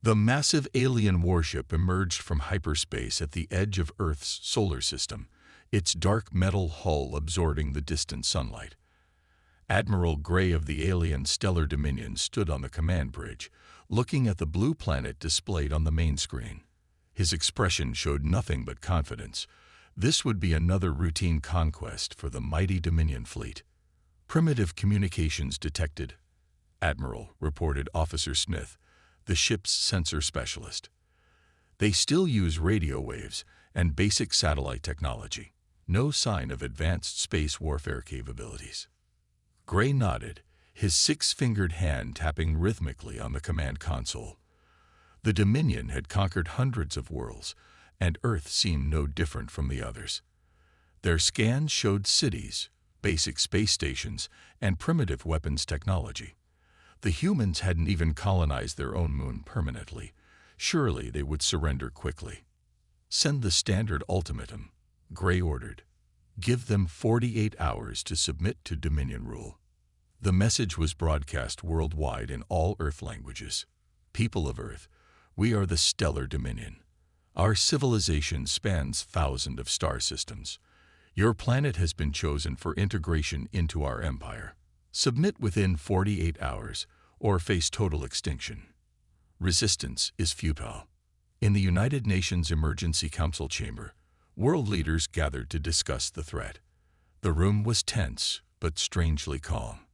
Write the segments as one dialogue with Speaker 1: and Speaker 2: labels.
Speaker 1: The massive alien warship emerged from hyperspace at the edge of Earth's solar system, its dark metal hull absorbing the distant sunlight. Admiral Gray of the alien Stellar Dominion stood on the command bridge, looking at the blue planet displayed on the main screen. His expression showed nothing but confidence. This would be another routine conquest for the mighty Dominion fleet. "Primitive communications detected," Admiral, reported Officer Smith, the ship's sensor specialist. "They still use radio waves and basic satellite technology. No sign of advanced space warfare capabilities." Gray nodded, his six-fingered hand tapping rhythmically on the command console. The Dominion had conquered hundreds of worlds, and Earth seemed no different from the others. Their scans showed cities, basic space stations, and primitive weapons technology. The humans hadn't even colonized their own moon permanently. Surely they would surrender quickly. "Send the standard ultimatum," Gray ordered. "Give them 48 hours to submit to Dominion rule." The message was broadcast worldwide in all Earth languages. "People of Earth, we are the Stellar Dominion. Our civilization spans thousands of star systems. Your planet has been chosen for integration into our empire. Submit within 48 hours or face total extinction. Resistance is futile." In the United Nations Emergency Council chamber, world leaders gathered to discuss the threat. The room was tense, but strangely calm.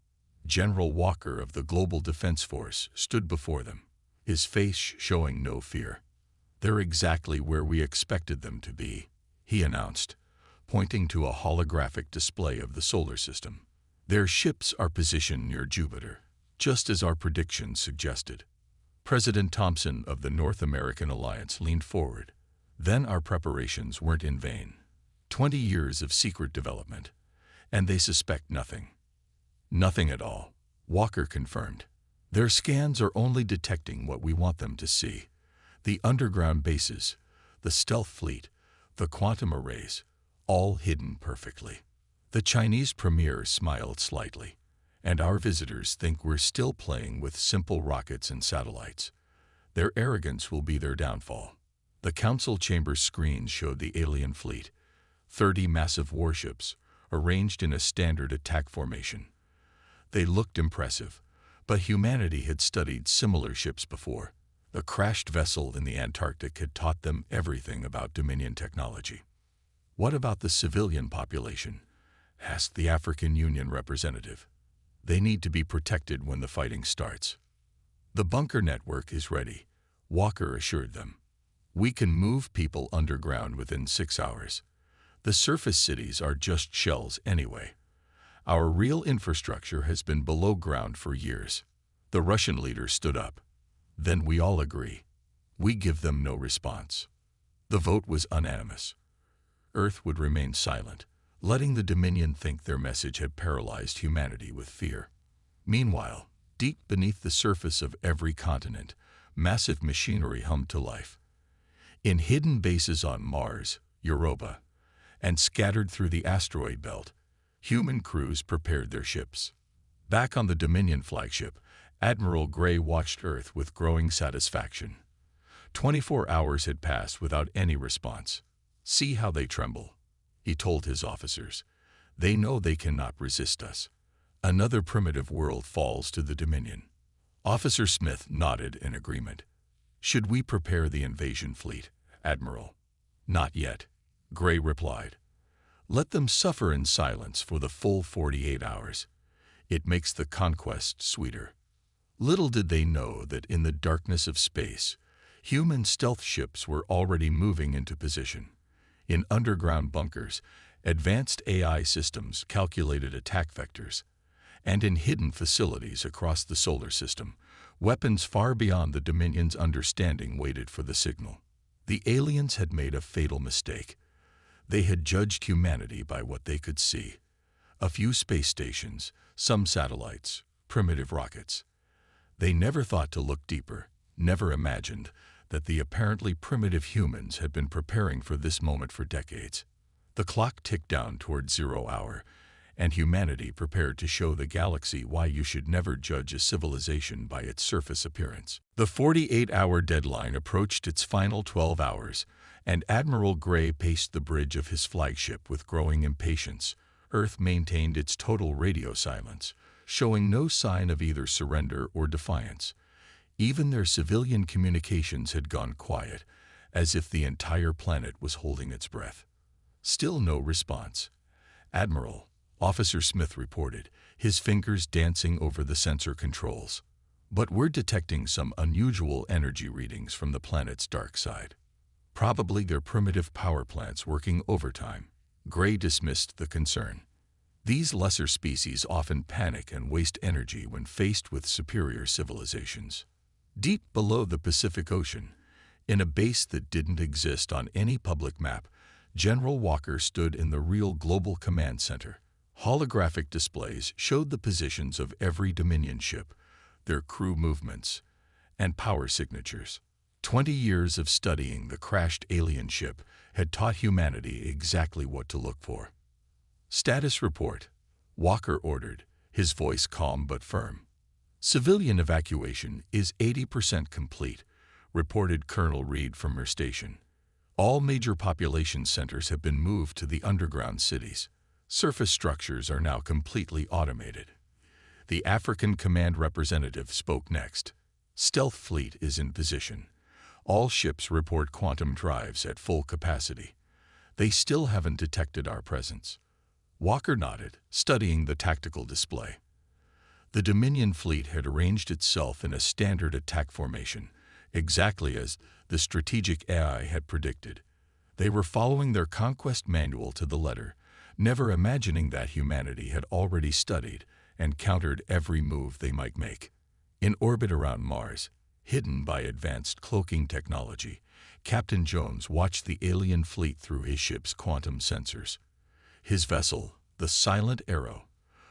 Speaker 1: General Walker of the Global Defense Force stood before them, his face showing no fear. "They're exactly where we expected them to be," he announced, pointing to a holographic display of the solar system. "Their ships are positioned near Jupiter, just as our predictions suggested." President Thompson of the North American Alliance leaned forward. "Then our preparations weren't in vain. 20 years of secret development, and they suspect nothing." "Nothing at all," Walker confirmed. "Their scans are only detecting what we want them to see. The underground bases, the stealth fleet, the quantum arrays, all hidden perfectly." The Chinese premier smiled slightly. "And our visitors think we're still playing with simple rockets and satellites. Their arrogance will be their downfall." The council chamber screens showed the alien fleet, 30 massive warships, arranged in a standard attack formation. They looked impressive, but humanity had studied similar ships before. The crashed vessel in the Antarctic had taught them everything about Dominion technology. "What about the civilian population?" asked the African Union representative. "They need to be protected when the fighting starts." "The bunker network is ready," Walker assured them. "We can move people underground within 6 hours. The surface cities are just shells anyway. Our real infrastructure has been below ground for years." The Russian leader stood up. "Then we all agree. We give them no response." The vote was unanimous. Earth would remain silent, letting the Dominion think their message had paralyzed humanity with fear. Meanwhile, deep beneath the surface of every continent, massive machinery hummed to life. In hidden bases on Mars, Europa, and scattered through the asteroid belt, human crews prepared their ships. Back on the Dominion flagship, Admiral Gray watched Earth with growing satisfaction. 24 hours had passed without any response. "See how they tremble," he told his officers. "They know they cannot resist us. Another primitive world falls to the Dominion." Officer Smith nodded in agreement. "Should we prepare the invasion fleet, Admiral?" "Not yet," Gray replied. "Let them suffer in silence for the full 48 hours. It makes the conquest sweeter." Little did they know that in the darkness of space, human stealth ships were already moving into position. In underground bunkers, advanced AI systems calculated attack vectors, and in hidden facilities across the solar system, weapons far beyond the Dominion's understanding waited for the signal. The aliens had made a fatal mistake. They had judged humanity by what they could see. A few space stations, some satellites, primitive rockets. They never thought to look deeper, never imagined that the apparently primitive humans had been preparing for this moment for decades. The clock ticked down toward 0 hour, and humanity prepared to show the galaxy why you should never judge a civilization by its surface appearance. The 48-hour deadline approached its final 12 hours, and Admiral Gray paced the bridge of his flagship with growing impatience. Earth maintained its total radio silence, showing no sign of either surrender or defiance. Even their civilian communications had gone quiet, as if the entire planet was holding its breath. Still no response. "Admiral," Officer Smith reported, his fingers dancing over the sensor controls. "But we're detecting some unusual energy readings from the planet's dark side. Probably their primitive power plants working overtime." Gray dismissed the concern. These lesser species often panic and waste energy when faced with superior civilizations. Deep below the Pacific Ocean, in a base that didn't exist on any public map, General Walker stood in the real Global Command Center. Holographic displays showed the positions of every Dominion ship, their crew movements, and power signatures. 20 years of studying the crashed alien ship had taught humanity exactly what to look for. "Status report," Walker ordered, his voice calm but firm. "Civilian evacuation is 80% complete," reported Colonel Reed from her station. "All major population centers have been moved to the underground cities. Surface structures are now completely automated." The African command representative spoke next. "Stealth fleet is in position. All ships report quantum drives at full capacity. They still haven't detected our presence." Walker nodded, studying the tactical display. The Dominion fleet had arranged itself in a standard attack formation, exactly as the strategic AI had predicted. They were following their conquest manual to the letter, never imagining that humanity had already studied and countered every move they might make. In orbit around Mars, hidden by advanced cloaking technology, Captain Jones watched the alien fleet through his ship's quantum sensors. His vessel, the Silent Arrow,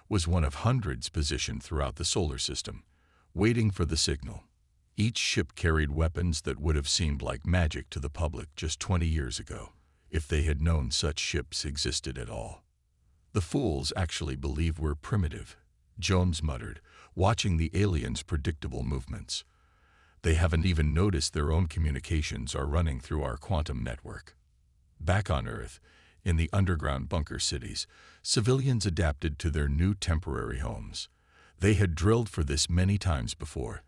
Speaker 1: was one of hundreds positioned throughout the solar system, waiting for the signal. Each ship carried weapons that would have seemed like magic to the public just 20 years ago, if they had known such ships existed at all. "The fools actually believe we're primitive," Jones muttered, watching the aliens' predictable movements. "They haven't even noticed their own communications are running through our quantum network." Back on Earth, in the underground bunker cities, civilians adapted to their new temporary homes. They had drilled for this many times before,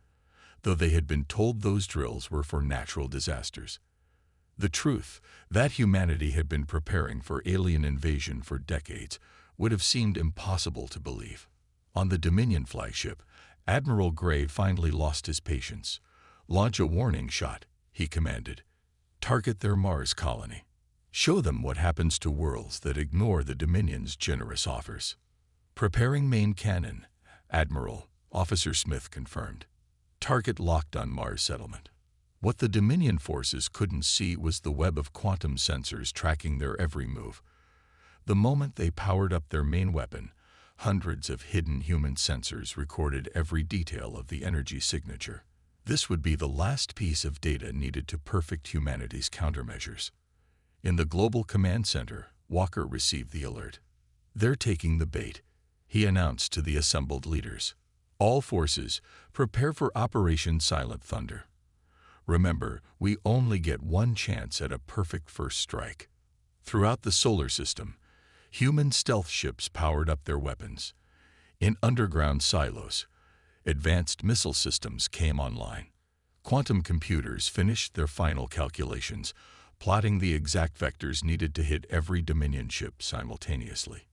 Speaker 1: though they had been told those drills were for natural disasters. The truth, that humanity had been preparing for alien invasion for decades, would have seemed impossible to believe. On the Dominion flagship, Admiral Gray finally lost his patience. "Launch a warning shot," he commanded. "Target their Mars colony. Show them what happens to worlds that ignore the Dominion's generous offers." "Preparing main cannon," Admiral, Officer Smith confirmed. "Target locked on Mars settlement." What the Dominion forces couldn't see was the web of quantum sensors tracking their every move. The moment they powered up their main weapon, hundreds of hidden human sensors recorded every detail of the energy signature. This would be the last piece of data needed to perfect humanity's countermeasures. In the Global Command Center, Walker received the alert. "They're taking the bait," he announced to the assembled leaders. "All forces, prepare for Operation Silent Thunder. Remember, we only get one chance at a perfect first strike." Throughout the solar system, human stealth ships powered up their weapons. In underground silos, advanced missile systems came online. Quantum computers finished their final calculations, plotting the exact vectors needed to hit every Dominion ship simultaneously.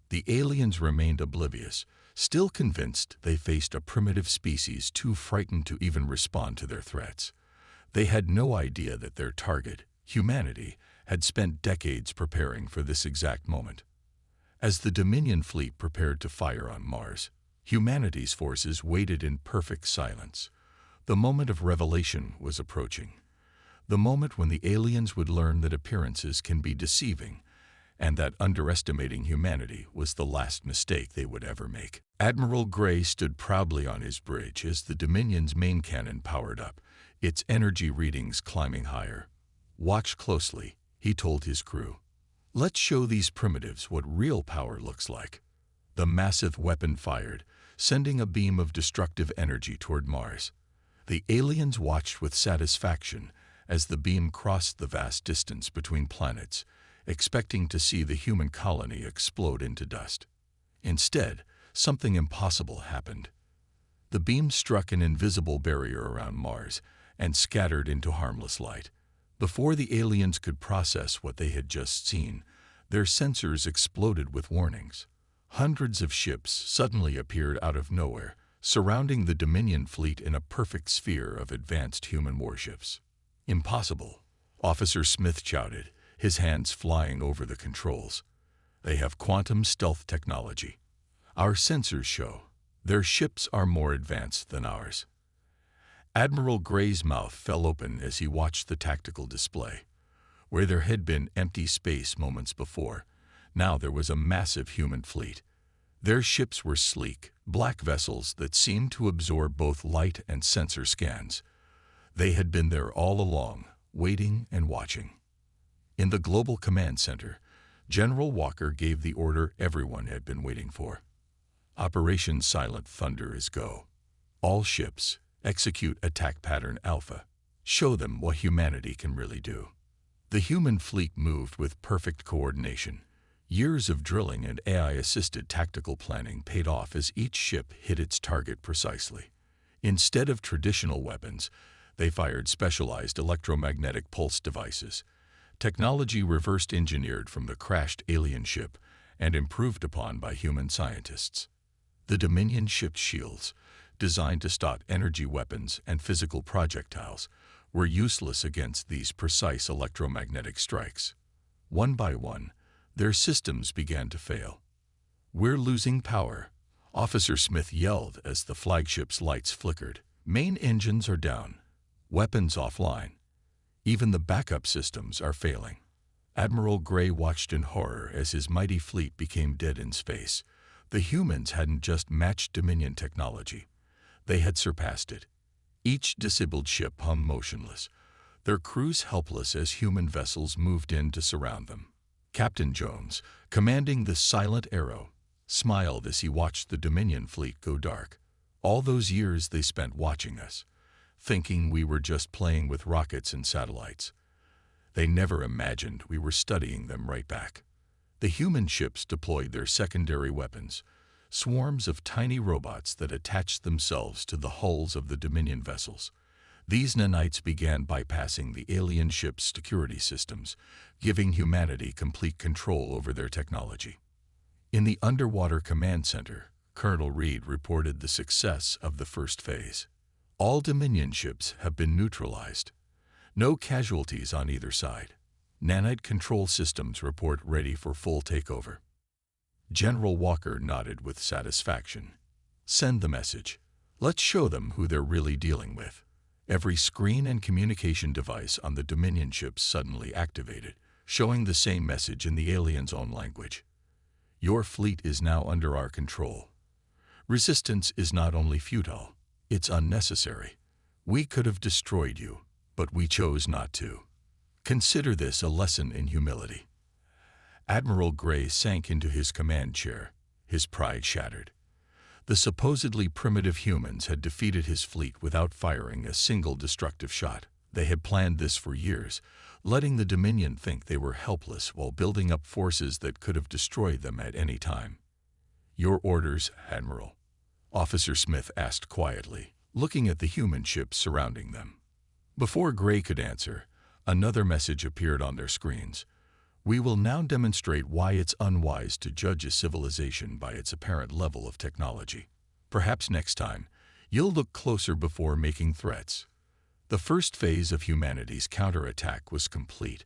Speaker 1: The aliens remained oblivious, still convinced they faced a primitive species too frightened to even respond to their threats. They had no idea that their target, humanity, had spent decades preparing for this exact moment. As the Dominion fleet prepared to fire on Mars, humanity's forces waited in perfect silence. The moment of revelation was approaching. The moment when the aliens would learn that appearances can be deceiving, and that underestimating humanity was the last mistake they would ever make. Admiral Gray stood proudly on his bridge as the Dominion's main cannon powered up, its energy readings climbing higher. "Watch closely," he told his crew. "Let's show these primitives what real power looks like." The massive weapon fired, sending a beam of destructive energy toward Mars. The aliens watched with satisfaction as the beam crossed the vast distance between planets, expecting to see the human colony explode into dust. Instead, something impossible happened. The beam struck an invisible barrier around Mars and scattered into harmless light. Before the aliens could process what they had just seen, their sensors exploded with warnings. Hundreds of ships suddenly appeared out of nowhere, surrounding the Dominion fleet in a perfect sphere of advanced human warships. "Impossible," Officer Smith shouted, his hands flying over the controls. "They have quantum stealth technology. Our sensors show their ships are more advanced than ours." Admiral Gray's mouth fell open as he watched the tactical display. Where there had been empty space moments before, now there was a massive human fleet. Their ships were sleek, black vessels that seemed to absorb both light and sensor scans. They had been there all along, waiting and watching. In the Global Command Center, General Walker gave the order everyone had been waiting for. "Operation Silent Thunder is go. All ships, execute attack pattern Alpha. Show them what humanity can really do." The human fleet moved with perfect coordination. Years of drilling and AI-assisted tactical planning paid off as each ship hit its target precisely. Instead of traditional weapons, they fired specialized electromagnetic pulse devices, technology reversed engineered from the crashed alien ship and improved upon by human scientists. The Dominion ship's shields, designed to stop energy weapons and physical projectiles, were useless against these precise electromagnetic strikes. One by one, their systems began to fail. "We're losing power," Officer Smith yelled as the flagship's lights flickered. "Main engines are down. Weapons offline. Even the backup systems are failing." Admiral Gray watched in horror as his mighty fleet became dead in space. The humans hadn't just matched Dominion technology. They had surpassed it. Each disabled ship hung motionless, their crews helpless as human vessels moved in to surround them. Captain Jones, commanding the Silent Arrow, smiled as he watched the Dominion fleet go dark. All those years they spent watching us, thinking we were just playing with rockets and satellites. They never imagined we were studying them right back. The human ships deployed their secondary weapons, swarms of tiny robots that attached themselves to the hulls of the Dominion vessels. These nanites began bypassing the alien ship's security systems, giving humanity complete control over their technology. In the underwater command center, Colonel Reed reported the success of the first phase. "All Dominion ships have been neutralized. No casualties on either side. Nanite control systems report ready for full takeover." General Walker nodded with satisfaction. "Send the message. Let's show them who they're really dealing with." Every screen and communication device on the Dominion ships suddenly activated, showing the same message in the aliens' own language. "Your fleet is now under our control. Resistance is not only futile, it's unnecessary. We could have destroyed you, but we chose not to. Consider this a lesson in humility." Admiral Gray sank into his command chair, his pride shattered. The supposedly primitive humans had defeated his fleet without firing a single destructive shot. They had planned this for years, letting the Dominion think they were helpless while building up forces that could have destroyed them at any time. "Your orders, Admiral?" Officer Smith asked quietly, looking at the human ships surrounding them. Before Gray could answer, another message appeared on their screens. "We will now demonstrate why it's unwise to judge a civilization by its apparent level of technology. Perhaps next time, you'll look closer before making threats." The first phase of humanity's counterattack was complete,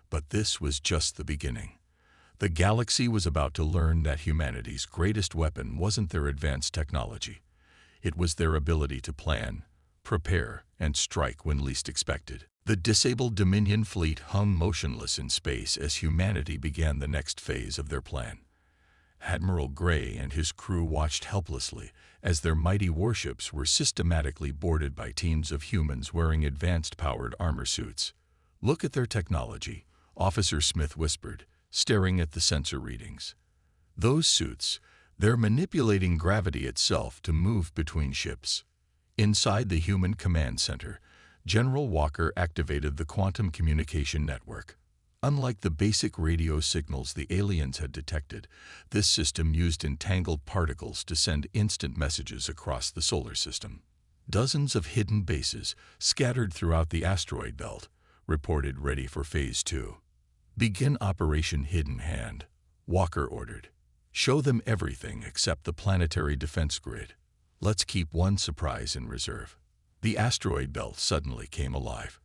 Speaker 1: but this was just the beginning. The galaxy was about to learn that humanity's greatest weapon wasn't their advanced technology. It was their ability to plan, prepare, and strike when least expected. The disabled Dominion fleet hung motionless in space as humanity began the next phase of their plan. Admiral Gray and his crew watched helplessly as their mighty warships were systematically boarded by teams of humans wearing advanced powered armor suits. "Look at their technology," Officer Smith whispered, staring at the sensor readings. "Those suits, They're manipulating gravity itself to move between ships. Inside the human command center, General Walker activated the quantum communication network. Unlike the basic radio signals the aliens had detected, this system used entangled particles to send instant messages across the solar system. Dozens of hidden bases, scattered throughout the asteroid belt, reported ready for Phase 2. "Begin Operation Hidden Hand," Walker ordered. "Show them everything except the planetary defense grid. Let's keep one surprise in reserve." The asteroid belt suddenly came alive.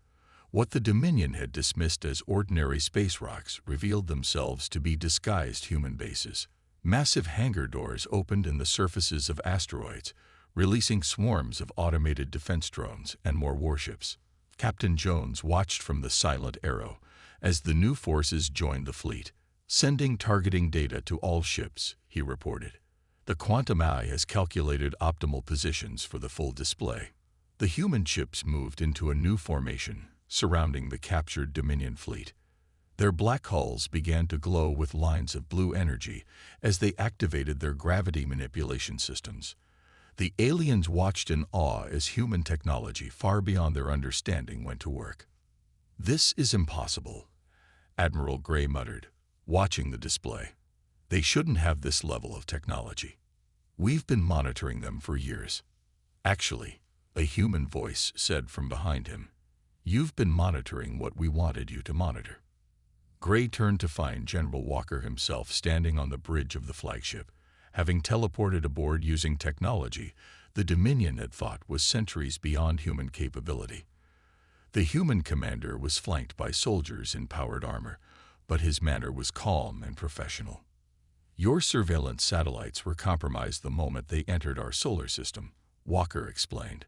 Speaker 1: What the Dominion had dismissed as ordinary space rocks revealed themselves to be disguised human bases. Massive hangar doors opened in the surfaces of asteroids, releasing swarms of automated defense drones and more warships. Captain Jones watched from the silent arrow as the new forces joined the fleet. "Sending targeting data to all ships," he reported. "The quantum eye has calculated optimal positions for the full display." The human ships moved into a new formation, surrounding the captured Dominion fleet. Their black hulls began to glow with lines of blue energy as they activated their gravity manipulation systems. The aliens watched in awe as human technology far beyond their understanding went to work. "This is impossible," Admiral Gray muttered, watching the display. "They shouldn't have this level of technology. We've been monitoring them for years." "Actually," a human voice said from behind him, "you've been monitoring what we wanted you to monitor." Gray turned to find General Walker himself standing on the bridge of the flagship, having teleported aboard using technology the Dominion had thought was centuries beyond human capability. The human commander was flanked by soldiers in powered armor, but his manner was calm and professional. "Your surveillance satellites were compromised the moment they entered our solar system," Walker explained.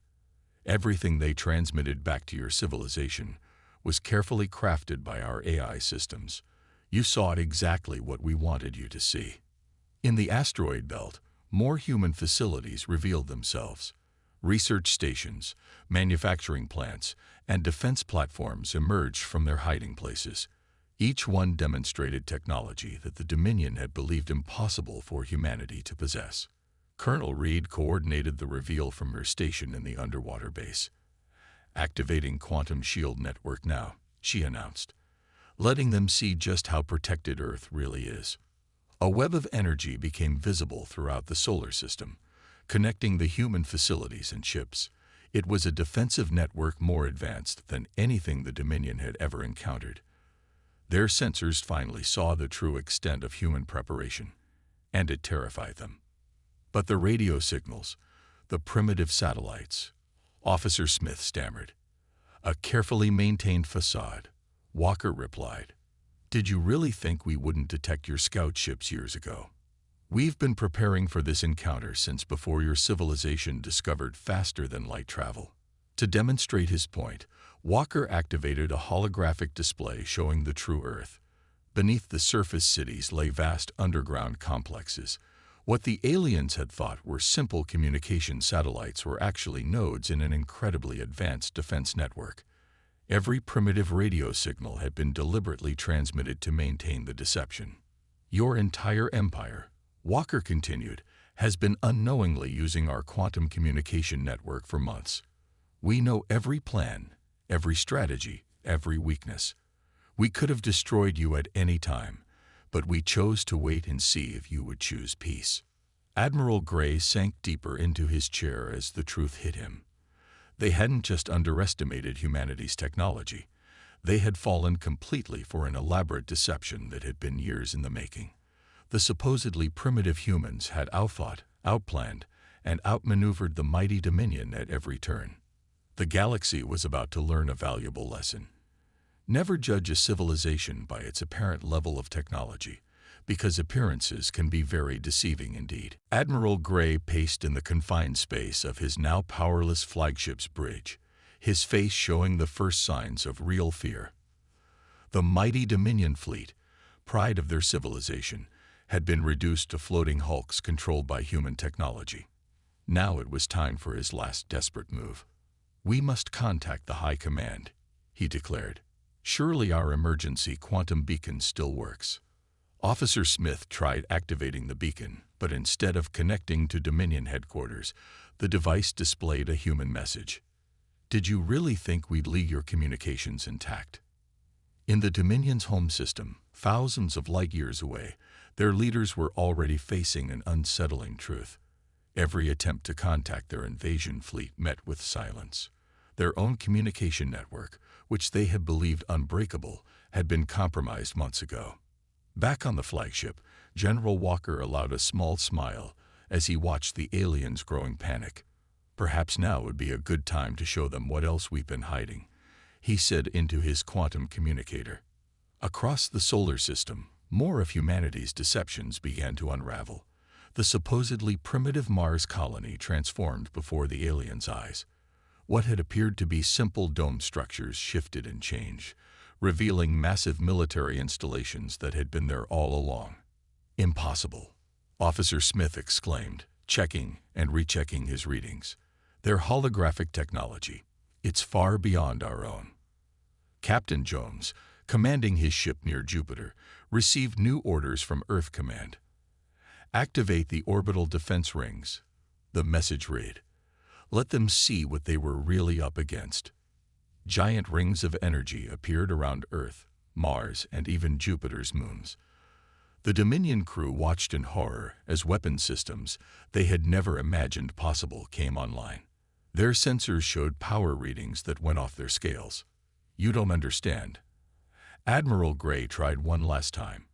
Speaker 1: "Everything they transmitted back to your civilization was carefully crafted by our AI systems. You saw exactly what we wanted you to see." In the asteroid belt, more human facilities revealed themselves. Research stations, manufacturing plants, and defense platforms emerged from their hiding places. Each one demonstrated technology that the Dominion had believed impossible for humanity to possess. Colonel Reed coordinated the reveal from her station in the underwater base. "Activating quantum shield network now," she announced, letting them see just how protected Earth really is. A web of energy became visible throughout the solar system, connecting the human facilities and ships. It was a defensive network more advanced than anything the Dominion had ever encountered. Their sensors finally saw the true extent of human preparation, and it terrified them. "But the radio signals, the primitive satellites," Officer Smith stammered. "A carefully maintained facade," Walker replied. "Did you really think we wouldn't detect your scout ships years ago? We've been preparing for this encounter since before your civilization discovered faster-than-light travel." To demonstrate his point, Walker activated a holographic display showing the true Earth. Beneath the surface cities lay vast underground complexes. What the aliens had thought were simple communication satellites were actually nodes in an incredibly advanced defense network. Every primitive radio signal had been deliberately transmitted to maintain the deception. "Your entire empire," Walker continued, "has been unknowingly using our quantum communication network for months. We know every plan, every strategy, every weakness. We could have destroyed you at any time, but we chose to wait and see if you would choose peace." Admiral Gray sank deeper into his chair as the truth hit him. They hadn't just underestimated humanity's technology. They had fallen completely for an elaborate deception that had been years in the making. The supposedly primitive humans had outthought, outplanned, and outmaneuvered the mighty Dominion at every turn. The galaxy was about to learn a valuable lesson. Never judge a civilization by its apparent level of technology, because appearances can be very deceiving indeed. Admiral Gray paced in the confined space of his now powerless flagship's bridge, his face showing the first signs of real fear. The mighty Dominion fleet, pride of their civilization, had been reduced to floating hulks controlled by human technology. Now it was time for his last desperate move. "We must contact the High Command," he declared. "Surely our emergency quantum beacon still works." Officer Smith tried activating the beacon, but instead of connecting to Dominion headquarters, the device displayed a human message. Did you really think we'd leave your communications intact? In the Dominion's home system, thousands of light years away, their leaders were already facing an unsettling truth. Every attempt to contact their invasion fleet met with silence. Their own communication network, which they had believed unbreakable, had been compromised months ago. Back on the flagship, General Walker allowed a small smile as he watched the aliens' growing panic. Perhaps now would be a good time to show them what else we've been hiding, he said into his quantum communicator. Across the solar system, more of humanity's deceptions began to unravel. The supposedly primitive Mars colony transformed before the aliens' eyes. What had appeared to be simple dome structures shifted and changed, revealing massive military installations that had been there all along. Impossible, Officer Smith exclaimed, checking and rechecking his readings. Their holographic technology, it's far beyond our own. Captain Jones, commanding his ship near Jupiter, received new orders from Earth Command. Activate the orbital defense rings, the message read. Let them see what they were really up against. Giant rings of energy appeared around Earth, Mars, and even Jupiter's moons. The Dominion crew watched in horror as weapon systems they had never imagined possible came online. Their sensors showed power readings that went off their scales. You don't understand. Admiral Gray tried one last time,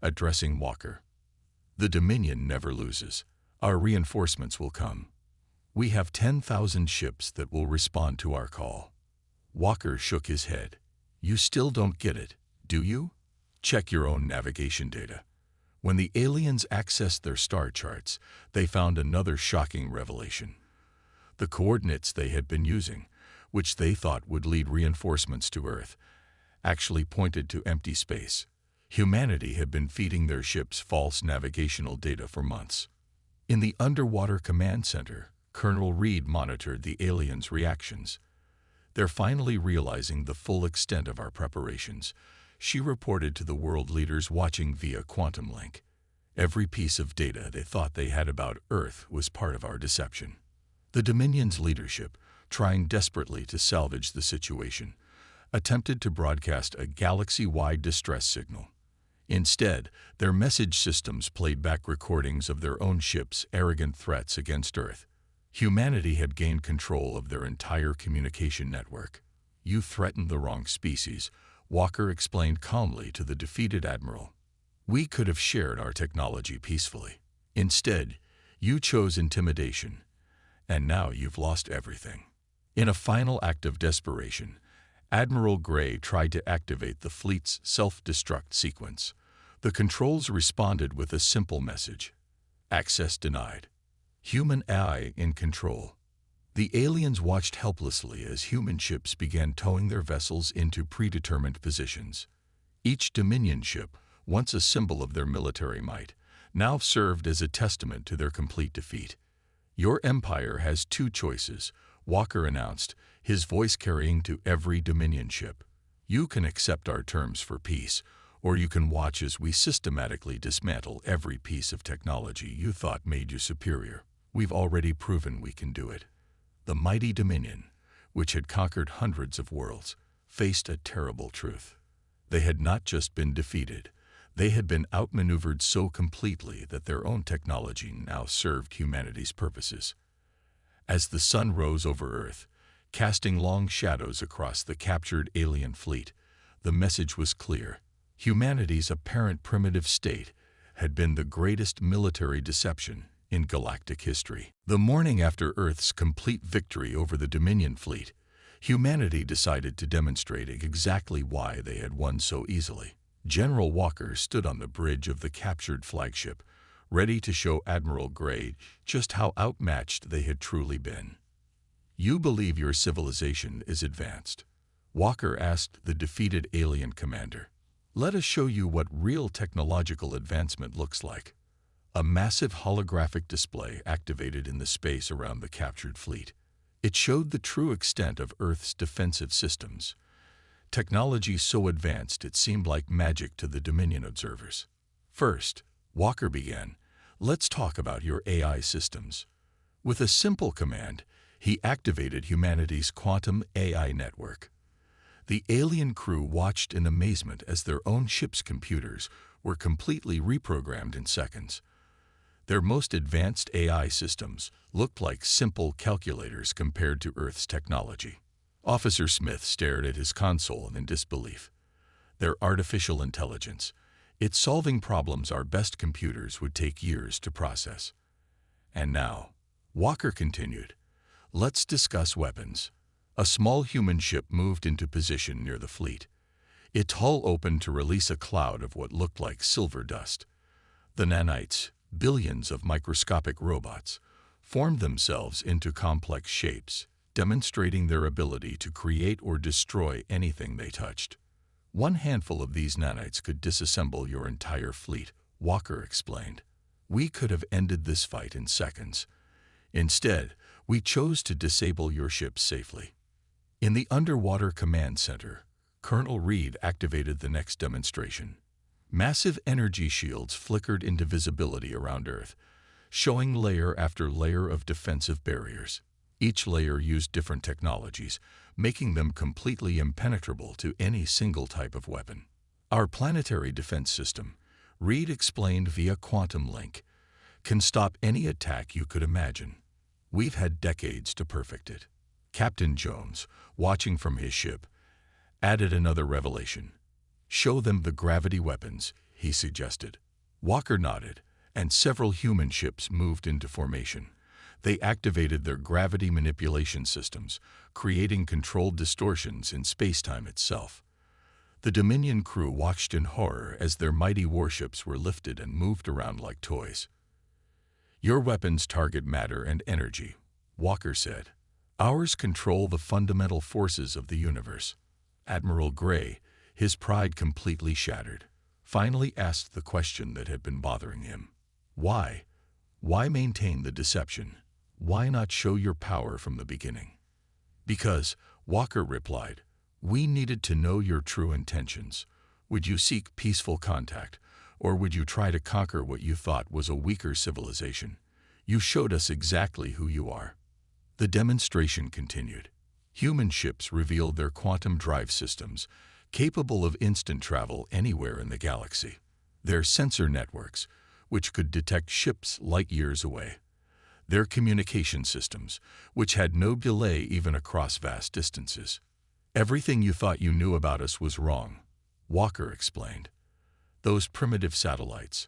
Speaker 1: addressing Walker. The Dominion never loses. Our reinforcements will come. We have 10,000 ships that will respond to our call. Walker shook his head. You still don't get it, do you? Check your own navigation data. When the aliens accessed their star charts, they found another shocking revelation. The coordinates they had been using, which they thought would lead reinforcements to Earth, actually pointed to empty space. Humanity had been feeding their ships false navigational data for months. In the underwater command center, Colonel Reed monitored the aliens' reactions. They're finally realizing the full extent of our preparations, she reported to the world leaders watching via quantum link. Every piece of data they thought they had about Earth was part of our deception. The Dominion's leadership, trying desperately to salvage the situation, attempted to broadcast a galaxy-wide distress signal. Instead, their message systems played back recordings of their own ships' arrogant threats against Earth. Humanity had gained control of their entire communication network. You threatened the wrong species, Walker explained calmly to the defeated admiral. We could have shared our technology peacefully. Instead, you chose intimidation, and now you've lost everything. In a final act of desperation, Admiral Gray tried to activate the fleet's self-destruct sequence. The controls responded with a simple message. Access denied. Human AI in control. The aliens watched helplessly as human ships began towing their vessels into predetermined positions. Each Dominion ship, once a symbol of their military might, now served as a testament to their complete defeat. Your empire has two choices, Walker announced, his voice carrying to every Dominion ship. You can accept our terms for peace, or you can watch as we systematically dismantle every piece of technology you thought made you superior. We've already proven we can do it. The mighty Dominion, which had conquered hundreds of worlds, faced a terrible truth. They had not just been defeated, they had been outmaneuvered so completely that their own technology now served humanity's purposes. As the sun rose over Earth, casting long shadows across the captured alien fleet, the message was clear. Humanity's apparent primitive state had been the greatest military deception in galactic history. The morning after Earth's complete victory over the Dominion fleet, humanity decided to demonstrate exactly why they had won so easily. General Walker stood on the bridge of the captured flagship, ready to show Admiral Gray just how outmatched they had truly been. You believe your civilization is advanced? Walker asked the defeated alien commander. Let us show you what real technological advancement looks like. A massive holographic display activated in the space around the captured fleet. It showed the true extent of Earth's defensive systems. Technology so advanced it seemed like magic to the Dominion observers. First, Walker began, "Let's talk about your AI systems." With a simple command, he activated humanity's quantum AI network. The alien crew watched in amazement as their own ship's computers were completely reprogrammed in seconds. Their most advanced AI systems looked like simple calculators compared to Earth's technology. Officer Smith stared at his console in disbelief. Their artificial intelligence, it's solving problems our best computers would take years to process. And now, Walker continued, "Let's discuss weapons." A small human ship moved into position near the fleet. Its hull opened to release a cloud of what looked like silver dust. The nanites, billions of microscopic robots, formed themselves into complex shapes, demonstrating their ability to create or destroy anything they touched. One handful of these nanites could disassemble your entire fleet, Walker explained. "We could have ended this fight in seconds. Instead, we chose to disable your ship safely." In the underwater command center, Colonel Reed activated the next demonstration. Massive energy shields flickered into visibility around Earth, showing layer after layer of defensive barriers. Each layer used different technologies, making them completely impenetrable to any single type of weapon. "Our planetary defense system," Reed explained via quantum link, "can stop any attack you could imagine. We've had decades to perfect it." Captain Jones, watching from his ship, added another revelation. "Show them the gravity weapons," he suggested. Walker nodded, and several human ships moved into formation. They activated their gravity manipulation systems, creating controlled distortions in space-time itself. The Dominion crew watched in horror as their mighty warships were lifted and moved around like toys. "Your weapons target matter and energy," Walker said. "Ours control the fundamental forces of the universe." Admiral Gray, his pride completely shattered, finally asked the question that had been bothering him. "Why? Why maintain the deception? Why not show your power from the beginning?" "Because," Walker replied, "we needed to know your true intentions. Would you seek peaceful contact, or would you try to conquer what you thought was a weaker civilization? You showed us exactly who you are." The demonstration continued. Human ships revealed their quantum drive systems, capable of instant travel anywhere in the galaxy. Their sensor networks, which could detect ships light years away. Their communication systems, which had no delay even across vast distances. "Everything you thought you knew about us was wrong," Walker explained. "Those primitive satellites,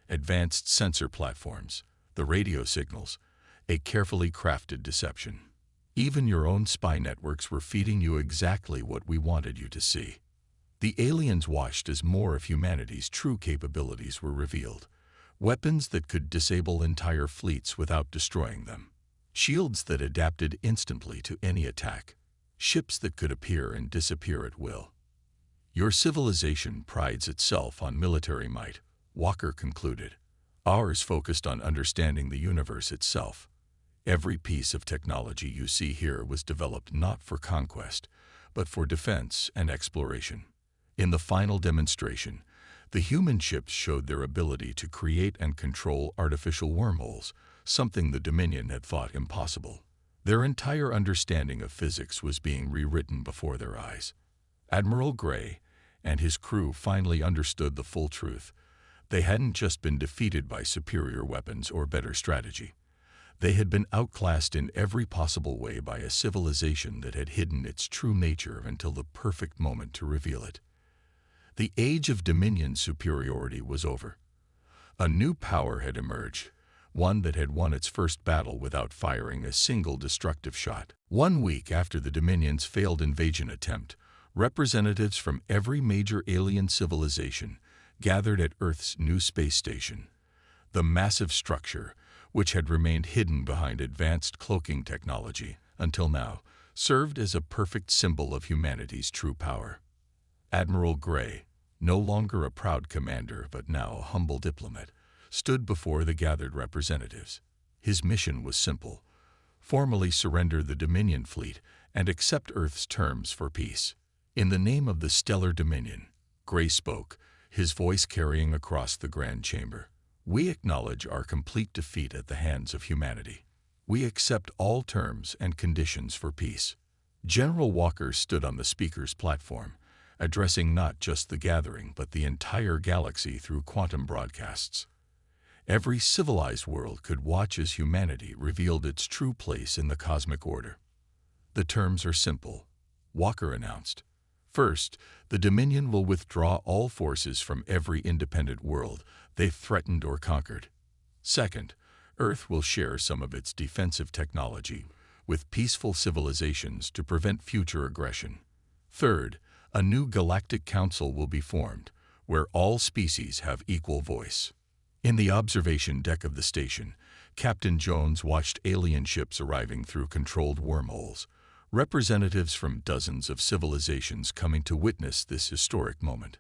Speaker 1: advanced sensor platforms, the radio signals, a carefully crafted deception. Even your own spy networks were feeding you exactly what we wanted you to see." The aliens watched as more of humanity's true capabilities were revealed. Weapons that could disable entire fleets without destroying them. Shields that adapted instantly to any attack. Ships that could appear and disappear at will. "Your civilization prides itself on military might," Walker concluded. "Ours focused on understanding the universe itself. Every piece of technology you see here was developed not for conquest, but for defense and exploration." In the final demonstration, the human ships showed their ability to create and control artificial wormholes, something the Dominion had thought impossible. Their entire understanding of physics was being rewritten before their eyes. Admiral Gray and his crew finally understood the full truth. They hadn't just been defeated by superior weapons or better strategy. They had been outclassed in every possible way by a civilization that had hidden its true nature until the perfect moment to reveal it. The age of Dominion superiority was over. A new power had emerged, one that had won its first battle without firing a single destructive shot. 1 week after the Dominion's failed invasion attempt, representatives from every major alien civilization gathered at Earth's new space station. The massive structure, which had remained hidden behind advanced cloaking technology until now, served as a perfect symbol of humanity's true power. Admiral Gray, no longer a proud commander but now a humble diplomat, stood before the gathered representatives. His mission was simple: formally surrender the Dominion fleet and accept Earth's terms for peace. In the name of the Stellar Dominion, Gray spoke, his voice carrying across the grand chamber. We acknowledge our complete defeat at the hands of humanity. We accept all terms and conditions for peace. General Walker stood on the speaker's platform, addressing not just the gathering but the entire galaxy through quantum broadcasts. Every civilized world could watch as humanity revealed its true place in the cosmic order. The terms are simple, Walker announced. First, the Dominion will withdraw all forces from every independent world they've threatened or conquered. Second, Earth will share some of its defensive technology with peaceful civilizations to prevent future aggression. Third, a new galactic council will be formed, where all species have equal voice. In the observation deck of the station, Captain Jones watched alien ships arriving through controlled wormholes, representatives from dozens of civilizations coming to witness this historic moment.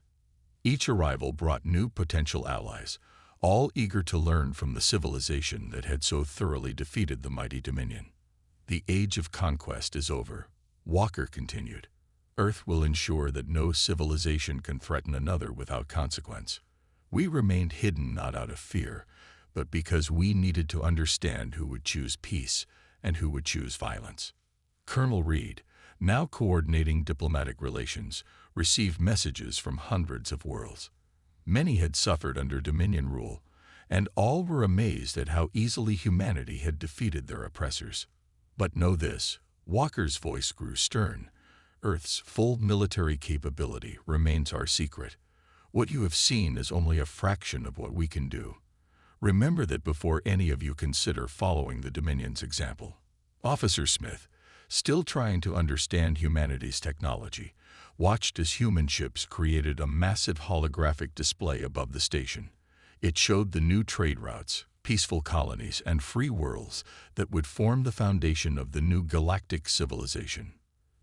Speaker 1: Each arrival brought new potential allies, all eager to learn from the civilization that had so thoroughly defeated the mighty Dominion. The age of conquest is over, Walker continued. Earth will ensure that no civilization can threaten another without consequence. We remained hidden not out of fear, but because we needed to understand who would choose peace and who would choose violence. Colonel Reed, now coordinating diplomatic relations, received messages from hundreds of worlds. Many had suffered under Dominion rule, and all were amazed at how easily humanity had defeated their oppressors. But know this, Walker's voice grew stern. Earth's full military capability remains our secret. What you have seen is only a fraction of what we can do. Remember that before any of you consider following the Dominion's example. Officer Smith, still trying to understand humanity's technology, watched as human ships created a massive holographic display above the station. It showed the new trade routes, peaceful colonies, and free worlds that would form the foundation of the new galactic civilization.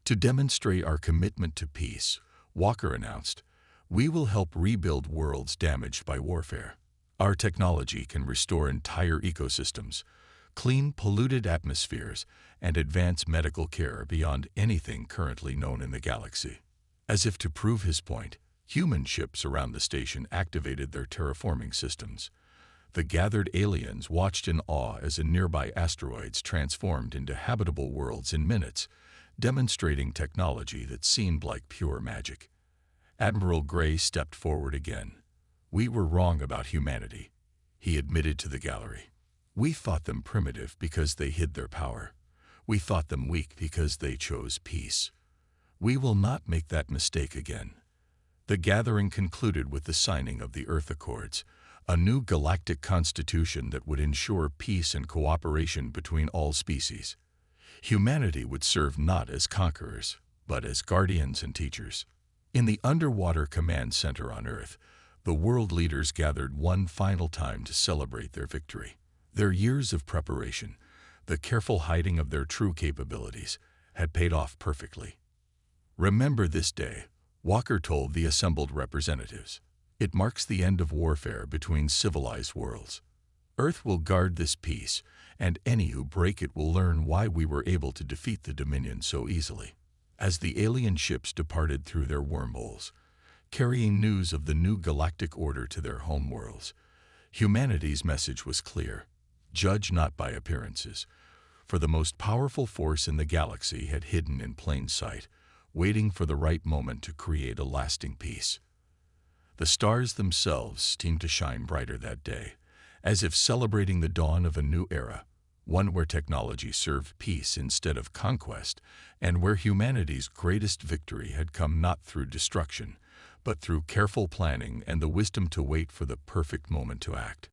Speaker 1: To demonstrate our commitment to peace, Walker announced, we will help rebuild worlds damaged by warfare. Our technology can restore entire ecosystems, clean polluted atmospheres, and advance medical care beyond anything currently known in the galaxy. As if to prove his point, human ships around the station activated their terraforming systems. The gathered aliens watched in awe as nearby asteroids transformed into habitable worlds in minutes, demonstrating technology that seemed like pure magic. Admiral Gray stepped forward again. We were wrong about humanity, he admitted to the gallery. We thought them primitive because they hid their power. We thought them weak because they chose peace. We will not make that mistake again. The gathering concluded with the signing of the Earth Accords, a new galactic constitution that would ensure peace and cooperation between all species. Humanity would serve not as conquerors, but as guardians and teachers. In the underwater command center on Earth, the world leaders gathered one final time to celebrate their victory. Their years of preparation, the careful hiding of their true capabilities, had paid off perfectly. Remember this day, Walker told the assembled representatives. It marks the end of warfare between civilized worlds. Earth will guard this peace, and any who break it will learn why we were able to defeat the Dominion so easily. As the alien ships departed through their wormholes, carrying news of the new galactic order to their homeworlds, humanity's message was clear. Judge not by appearances, for the most powerful force in the galaxy had hidden in plain sight, waiting for the right moment to create a lasting peace. The stars themselves seemed to shine brighter that day, as if celebrating the dawn of a new era, one where technology served peace instead of conquest, and where humanity's greatest victory had come not through destruction, but through careful planning and the wisdom to wait for the perfect moment to act.